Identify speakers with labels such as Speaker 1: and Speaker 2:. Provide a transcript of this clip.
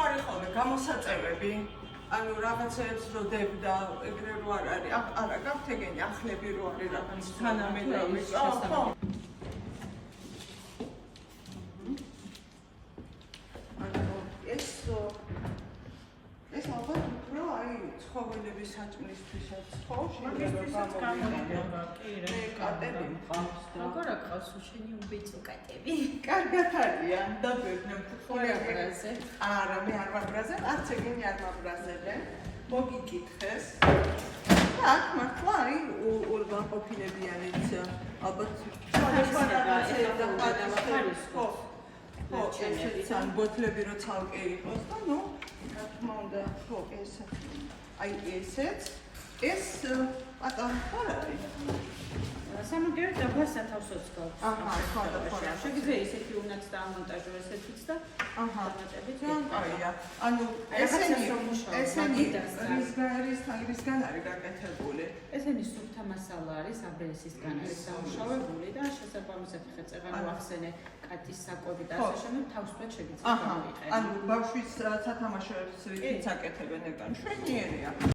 Speaker 1: არის ხოლმე გამოსაწევები. ანუ რაღაცებს რო დებდა, ეგრე რო არ არის. არა, გაქვთ ეგენი ახლები რო არის რაღაც თანამედროვე. ხო. ეს ალბათ უფრო აი ცხოველების საჭმლისთვისაც ხო შეიძლება გამოვიდა. მე კატები მყავს და
Speaker 2: როგორ აკყავს შენი უბიწო კატები?
Speaker 1: კარგად არიან და ბევრნი
Speaker 2: ხორი აბრაზე.
Speaker 1: არა, მე არ ვაბრაზე, არც ეგენი არ ვაბრაზებენ. მოგიკითხეს. და აქ მართლა არის ულვაყოფილებიანიც ალბათ სხვა რაღაცეები და ხო. ხო, ესეც ან ბოთლები რო ცალკე იყოს და ნუ რა თქმა უნდა, ხო, აი ესეც ეს პატარა ხარ არის.
Speaker 2: სამაგერ დაფასთან თავსაც გაქვს.
Speaker 1: აჰა, ხო, და
Speaker 2: შეგვიძლია ისეთი უნაც დაამონტაჟო ესეთიც და დამატებით
Speaker 1: კაია. ანუ ესენი რისგან არის გაკეთებული?
Speaker 2: ესენი სუფთა მასალა არის, აბრესისგან არის დამუშავებული და შესაბამისად ხეწეღან ვახსენე კატის საკვები და ასე შემდეგ თავსვეთ შეგიძლია გამოიყენო.
Speaker 1: ანუ ბავშვის სათამაშოებს რითიც აკეთებენ ეგან შვენიერია.